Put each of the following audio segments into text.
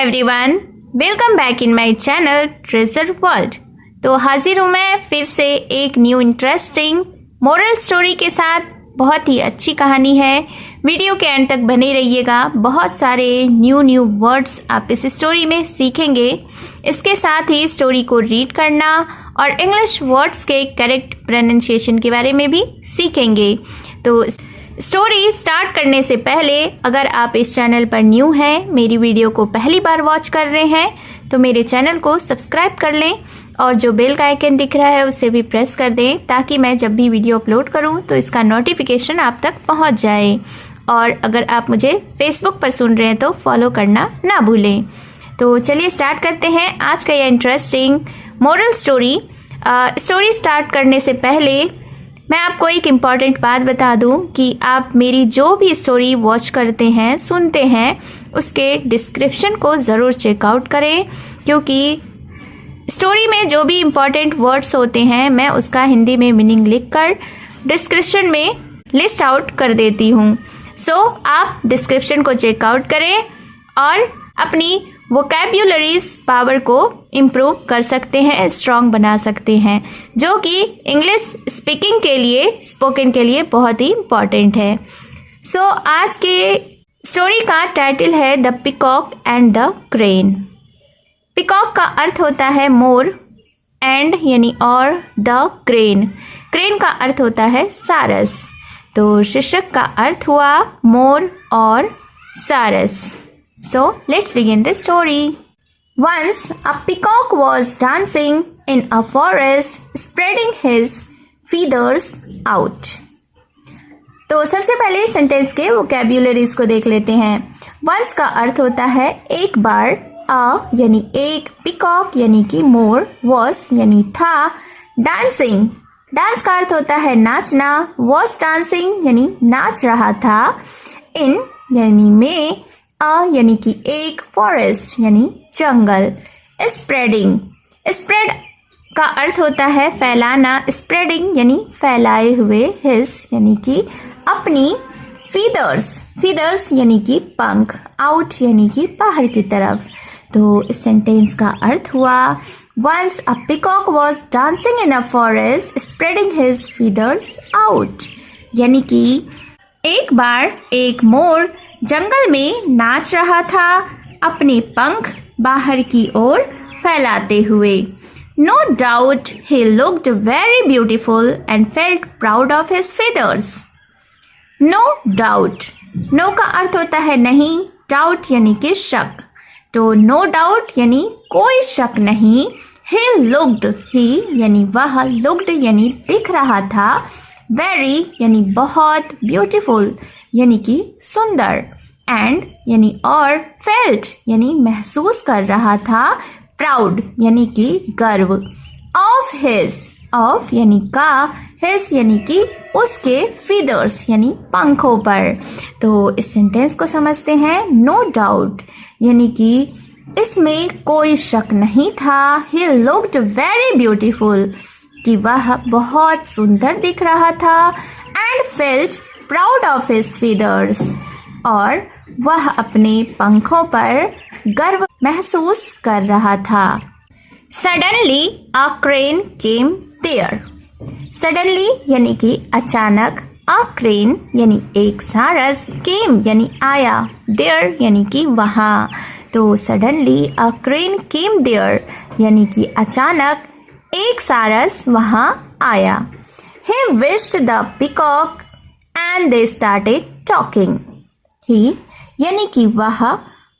Everyone, welcome back in my channel treasure world. तो हाजिर हूँ मैं फिर से एक न्यू इंटरेस्टिंग मोरल स्टोरी के साथ। बहुत ही अच्छी कहानी है, वीडियो के एंड तक बने रहिएगा। बहुत सारे न्यू वर्ड्स आप इस स्टोरी में सीखेंगे। इसके साथ ही स्टोरी को रीड करना और इंग्लिश वर्ड्स के करेक्ट प्रोनाउंसिएशन के बारे में भी सीखेंगे। तो स्टोरी स्टार्ट करने से पहले अगर आप इस चैनल पर न्यू हैं, मेरी वीडियो को पहली बार वॉच कर रहे हैं, तो मेरे चैनल को सब्सक्राइब कर लें और जो बेल का आइकन दिख रहा है उसे भी प्रेस कर दें, ताकि मैं जब भी वीडियो अपलोड करूं तो इसका नोटिफिकेशन आप तक पहुंच जाए। और अगर आप मुझे फेसबुक पर सुन रहे हैं तो फॉलो करना ना भूलें। तो चलिए स्टार्ट करते हैं आज का यह interesting moral story. Story start करने से पहले मैं आपको एक इम्पॉर्टेंट बात बता दूं कि आप मेरी जो भी स्टोरी वॉच करते हैं, सुनते हैं, उसके डिस्क्रिप्शन को ज़रूर चेकआउट करें, क्योंकि स्टोरी में जो भी इम्पॉर्टेंट वर्ड्स होते हैं मैं उसका हिंदी में मीनिंग लिखकर डिस्क्रिप्शन में लिस्ट आउट कर देती हूँ। सो आप डिस्क्रिप्शन को चेकआउट करें और अपनी वोकैब्युलरीज पावर को इम्प्रूव कर सकते हैं, स्ट्रॉन्ग बना सकते हैं, जो कि इंग्लिश स्पीकिंग के लिए, स्पोकन के लिए बहुत ही इम्पॉर्टेंट है। सो आज के स्टोरी का टाइटल है the peacock and the crane. Peacock का अर्थ होता है मोर, एंड यानी और, द क्रेन, क्रेन का अर्थ होता है सारस। तो शीर्षक का अर्थ हुआ मोर और सारस। So let's begin the story. Once a peacock was dancing in a forest, spreading his feathers out. तो सबसे पहले सेंटेंस के वोकैब्युलरीज को देख लेते हैं। Once का अर्थ होता है एक बार, a यानी एक, peacock यानी कि मोर, was यानी था, dancing, डांस का अर्थ होता है नाचना, was dancing यानी नाच रहा था, in यानी में, यानी कि एक, फॉरेस्ट यानी जंगल, स्प्रेडिंग, स्प्रेड का अर्थ होता है फैलाना, स्प्रेडिंग यानी फैलाए हुए, हिज यानी कि अपनी, फीदर्स, फीदर्स यानी कि पंख, आउट यानी कि बाहर की तरफ। तो इस सेंटेंस का अर्थ हुआ once a peacock was dancing in a forest spreading his feathers out, यानी कि एक बार एक मोर जंगल में नाच रहा था, अपने पंख बाहर की ओर फैलाते हुए। No doubt he looked very beautiful and felt proud of his feathers. No doubt, no का अर्थ होता है नहीं, डाउट यानी कि शक। तो नो डाउट यानी कोई शक नहीं, ही लुक्ड, ही यानी वह, लुक्ड यानी दिख रहा था, वेरी यानी बहुत, ब्यूटीफुल यानी कि सुंदर, एंड यानी और, फेल्ट यानी महसूस कर रहा था, प्राउड यानी कि गर्व, ऑफ हिज, ऑफ यानी का, हिज यानी कि उसके, फीदर्स यानी पंखों पर। तो इस सेंटेंस को समझते हैं। नो डाउट यानी कि इसमें कोई शक नहीं था, ही लुक्ड वेरी ब्यूटीफुल कि वह बहुत सुंदर दिख रहा था, and felt proud of his feathers, और वह अपने पंखों पर गर्व महसूस कर रहा था। Suddenly a crane came there, suddenly यानी कि अचानक, अ क्रेन यानी एक सारस, केम यानी आया, देयर यानी कि वहाँ। तो suddenly a crane came there यानी कि अचानक एक सारस वहाँ आया। He wished the peacock and they started talking. He यानी कि वह,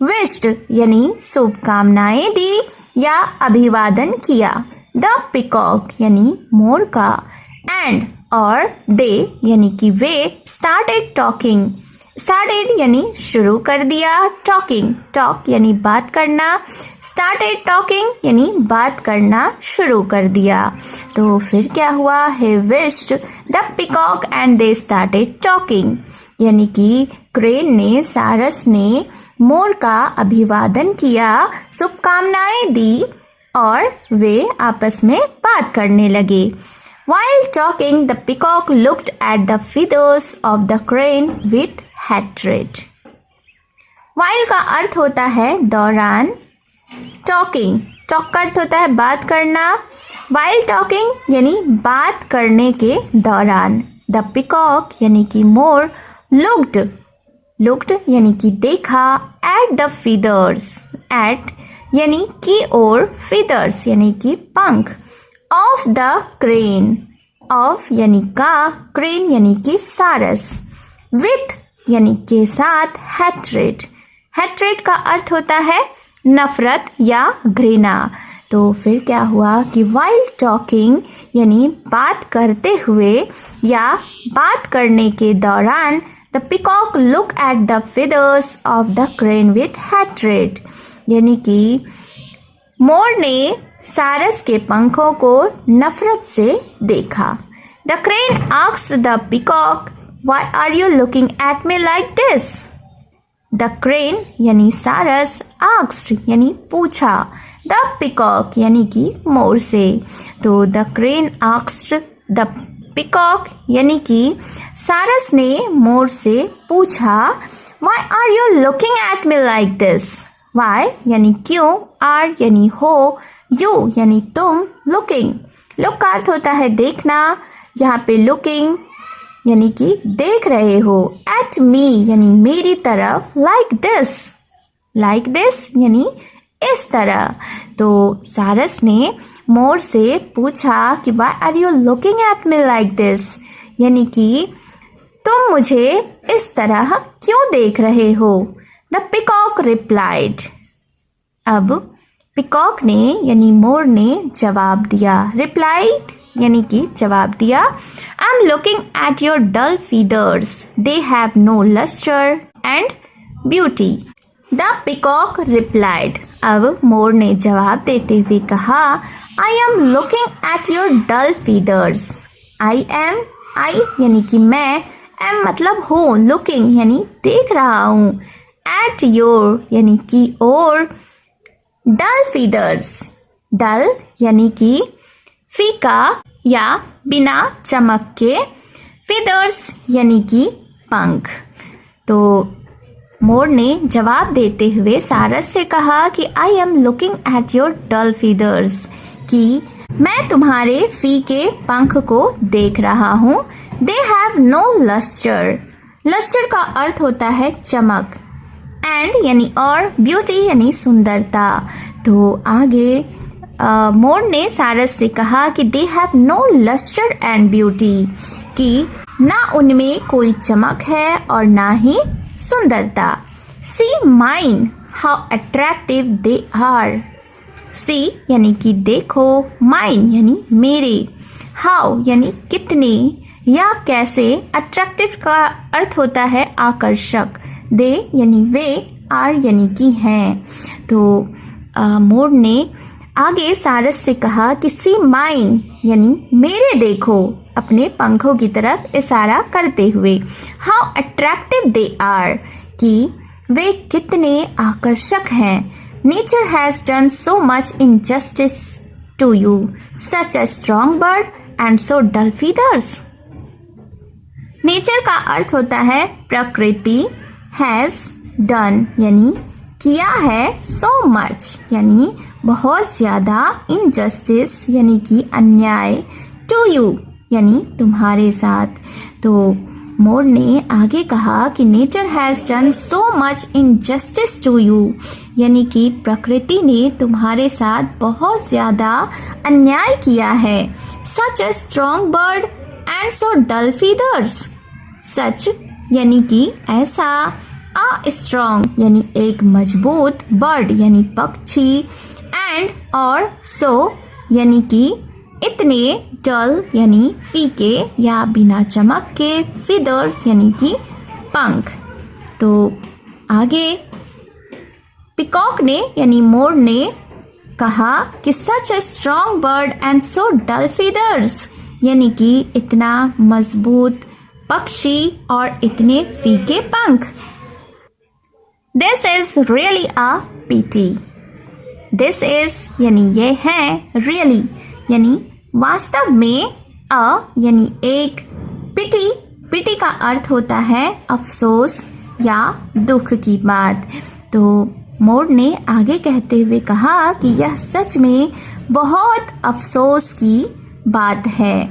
wished यानी शुभकामनाएं दी या अभिवादन किया, the peacock यानी मोर का, and और they यानी कि वे, started talking, started यानी शुरू कर दिया, talking, talk यानी बात करना, started talking यानी बात करना शुरू कर दिया। तो फिर क्या हुआ? He wished the peacock and they started talking, यानी कि क्रेन ने, सारस ने मोर का अभिवादन किया, शुभकामनाएं दी और वे आपस में बात करने लगे। While talking, the peacock looked at the feathers of the crane with hatred. while का अर्थ होता है दौरान, talking, talk का अर्थ होता है बात करना, while talking यानी बात करने के दौरान। The peacock यानी कि मोर looked यानी कि देखा, at the feathers, at यानी की ओर, feathers यानी कि पंख, of the crane, of यानी का, crane यानी कि सारस, with यानी के साथ, hatred का अर्थ होता है नफरत या घृणा। तो फिर क्या हुआ कि while talking यानी बात करते हुए या बात करने के दौरान, the peacock looked at the feathers of the crane with hatred, यानी कि मोर ने सारस के पंखों को नफरत से देखा। The crane asked the peacock, why are you looking at me like this? The crane यानी सारस, asked यानी पूछा, the peacock यानी कि मोर से। तो the crane asked the peacock यानी कि सारस ने मोर से पूछा, why are you looking at me like this? Why यानी क्यों, are यानी हो, you यानी तुम, looking, look का अर्थ होता है देखना, यहाँ पे looking यानी कि देख रहे हो, at me यानी मेरी तरफ, like this यानी इस तरह। तो सारस ने मोर से पूछा कि why are you looking at me like this, यानी कि तुम मुझे इस तरह क्यों देख रहे हो। The peacock replied, अब पिकॉक ने यानी मोर ने जवाब दिया, replied यानी कि जवाब दिया, I'm looking at your dull feathers, they have no luster and beauty. The peacock replied, अब मोर ने जवाब देते हुए कहा, I am looking at your dull feathers. I यानी कि मैं, am मतलब हूँ, looking यानी देख रहा हूँ, at your यानी कि और, dull feathers, dull यानी कि फीका या बिना चमक के, feathers यानी कि पंख। तो मोर ने जवाब देते हुए सारस से कहा कि I am looking at your dull feathers, कि मैं तुम्हारे फीके पंख को देख रहा हूँ। They have no lustre, lustre का अर्थ होता है चमक, एंड यानी और, ब्यूटी यानी सुंदरता। तो आगे मोर ने सारस से कहा कि they have no lustre and beauty, कि ना उनमें कोई चमक है और ना ही सुंदरता। See mine how attractive they are, see यानी कि देखो, माइन यानी मेरे, हाउ यानी कितने या कैसे, अट्रैक्टिव का अर्थ होता है आकर्षक, दे यानी वे, आर यानी कि हैं। तो मोर ने आगे सारस से कहा कि सी माइन यानी मेरे देखो, अपने पंखों की तरफ इशारा करते हुए। हाउ अट्रैक्टिव दे आर, कि वे कितने आकर्षक हैं। Nature has done so much injustice to you, such a strong bird and so dull feathers. Nature का अर्थ होता है प्रकृति, हैज डन यानी किया है, सो मच यानी बहुत ज़्यादा, इनजस्टिस यानी कि अन्याय, टू यू यानी तुम्हारे साथ। तो मोर ने आगे कहा कि nature has done so much injustice to you, यानी कि प्रकृति ने तुम्हारे साथ बहुत ज़्यादा अन्याय किया है। Such a strong bird and so dull feathers, such यानी कि ऐसा, अ स्ट्रॉन्ग यानी एक मजबूत, बर्ड यानी पक्षी, एंड और सो यानी कि इतने, डल यानी फीके या बिना चमक के, फीदर्स यानी कि पंख। तो आगे पिकॉक ने यानी मोर ने कहा कि such a strong bird and so dull feathers, यानी कि इतना मजबूत पक्षी और इतने फीके पंख। This is really a pity, this is यानी ये है, रियली यानी वास्तव में, अ यानी एक, पिटी, पिटी का अर्थ होता है अफसोस या दुख की बात। तो मोर ने आगे कहते हुए कहा कि यह सच में बहुत अफसोस की बात है।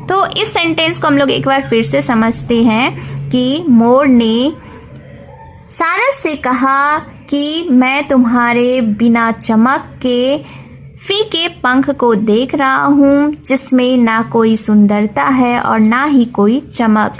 तो इस सेंटेंस को हम लोग एक बार फिर से समझते हैं कि मोर ने सारस से कहा कि मैं तुम्हारे बिना चमक के फीके पंख को देख रहा हूँ, जिसमें ना कोई सुंदरता है और ना ही कोई चमक।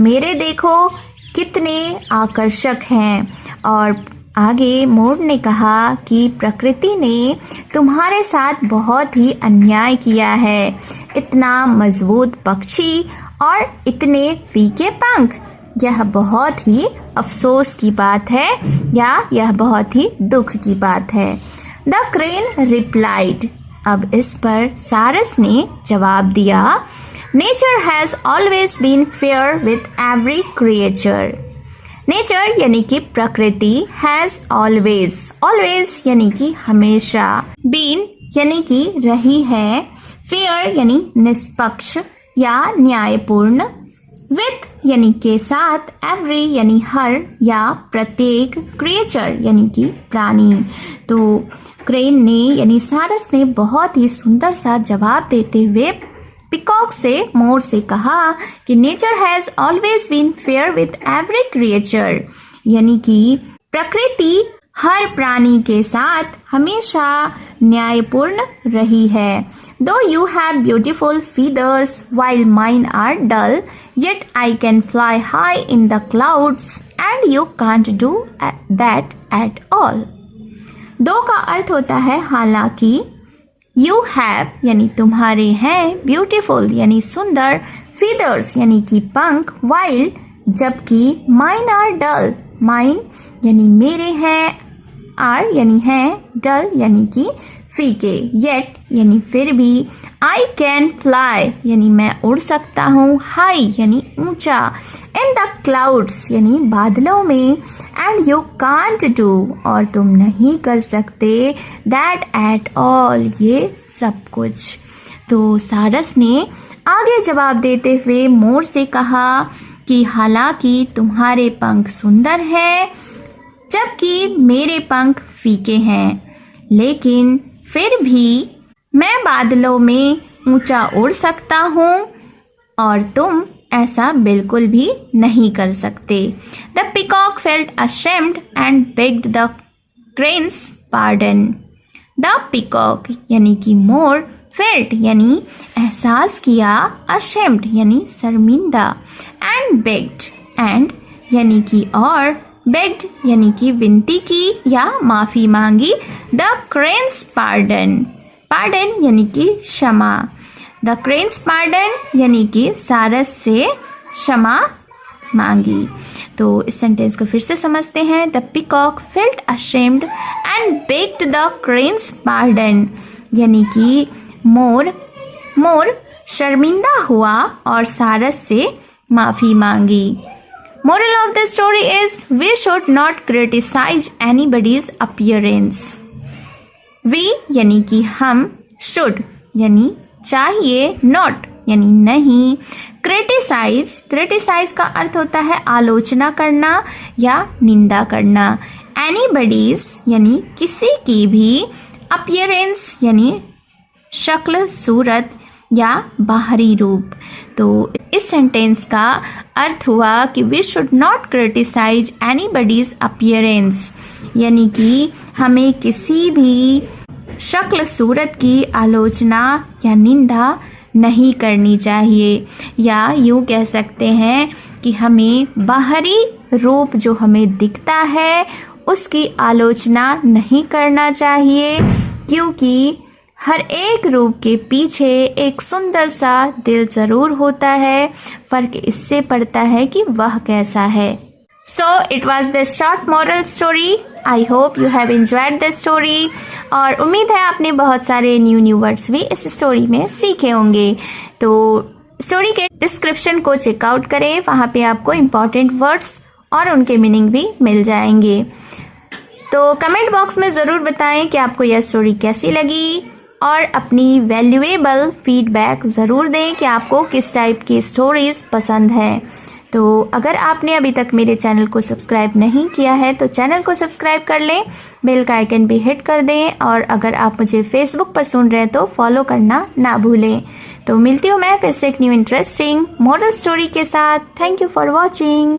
मेरे देखो कितने आकर्षक हैं। और आगे मोर ने कहा कि प्रकृति ने तुम्हारे साथ बहुत ही अन्याय किया है। इतना मजबूत पक्षी और इतने फीके पंख, यह बहुत ही अफसोस की बात है या यह बहुत ही दुख की बात है। The crane replied. अब इस पर सारस ने जवाब दिया, nature has always been fair with every creature. Nature यानी कि प्रकृति, हैज़ ऑलवेज, ऑलवेज यानी कि हमेशा, बीन यानी कि रही है, फेयर यानी निष्पक्ष या न्यायपूर्ण, विथ यानी के साथ, एवरी यानी हर या प्रत्येक, क्रिएचर यानी कि प्राणी। तो क्रेन ने यानी सारस ने बहुत ही सुंदर सा जवाब देते हुए पिकॉक से, मोर से कहा कि nature has always been fair with every creature, यानी कि प्रकृति हर प्राणी के साथ हमेशा न्यायपूर्ण रही है। Though you have beautiful feathers while mine are dull, yet I can fly high in the clouds and you can't do that at all। दो का अर्थ होता है हालांकि, you have यानी तुम्हारे हैं, beautiful यानी सुंदर, feathers यानी कि पंख, while जबकि, mine are dull, mine यानी मेरे हैं, are यानी है, dull यानी कि फीके, yet यानी फिर भी, I can fly यानी मैं उड़ सकता हूँ, high यानी ऊंचा, in the clouds यानी बादलों में, and you can't do और तुम नहीं कर सकते, that at all ये सब कुछ। तो सारस ने आगे जवाब देते हुए मोर से कहा कि हालांकि तुम्हारे पंख सुंदर हैं, जबकि मेरे पंख फीके हैं, लेकिन फिर भी मैं बादलों में ऊंचा उड़ सकता हूँ और तुम ऐसा बिल्कुल भी नहीं कर सकते। The peacock felt ashamed and bagged the cranes pardon. The peacock यानी कि मोर, फेल्ट यानी एहसास किया, अशेम्ड यानी शर्मिंदा, एंड बेग्ड एंड यानी कि और, बेग्ड यानी कि विनती की या माफ़ी मांगी, द क्रेन्स पार्डन, पार्डन यानी कि क्षमा, द क्रेन्स पार्डन यानी कि सारस से क्षमा मांगी। तो इस सेंटेंस को फिर से समझते हैं। The peacock felt ashamed and bagged the cranes pardon, यानी कि मोर शर्मिंदा हुआ और सारस से माफ़ी मांगी। Moral of the story is we should not criticize anybody's appearance। We यानी कि हम, should यानी चाहिए, not यानी नहीं, criticize का अर्थ होता है आलोचना करना या निंदा करना, anybody's यानी किसी की भी, appearance यानी शक्ल, सूरत या बाहरी रूप। तो इस सेंटेंस का अर्थ हुआ कि we should not criticise anybody's appearance, यानी कि हमें किसी भी शक्ल सूरत की आलोचना या निंदा नहीं करनी चाहिए, या यूँ कह सकते हैं कि हमें बाहरी रूप जो हमें दिखता है उसकी आलोचना नहीं करना चाहिए, क्योंकि हर एक रूप के पीछे एक सुंदर सा दिल ज़रूर होता है। फ़र्क इससे पड़ता है कि वह कैसा है। So it was the short moral story. I hope you have enjoyed the story, और उम्मीद है आपने बहुत सारे न्यू वर्ड्स भी इस स्टोरी में सीखे होंगे। तो स्टोरी के डिस्क्रिप्शन को चेकआउट करें, वहाँ पे आपको इम्पॉर्टेंट वर्ड्स और उनके मीनिंग भी मिल जाएंगे। तो कमेंट बॉक्स में ज़रूर बताएं कि आपको यह स्टोरी कैसी लगी, और अपनी वैल्यूएबल फीडबैक ज़रूर दें कि आपको किस टाइप की स्टोरीज़ पसंद है। तो अगर आपने अभी तक मेरे चैनल को सब्सक्राइब नहीं किया है तो चैनल को सब्सक्राइब कर लें, बेल का आइकन भी हिट कर दें और अगर आप मुझे फेसबुक पर सुन रहे हैं तो फॉलो करना ना भूलें। तो मिलती हूँ मैं फिर से एक न्यू इंटरेस्टिंग मॉरल स्टोरी के साथ। Thank you for watching.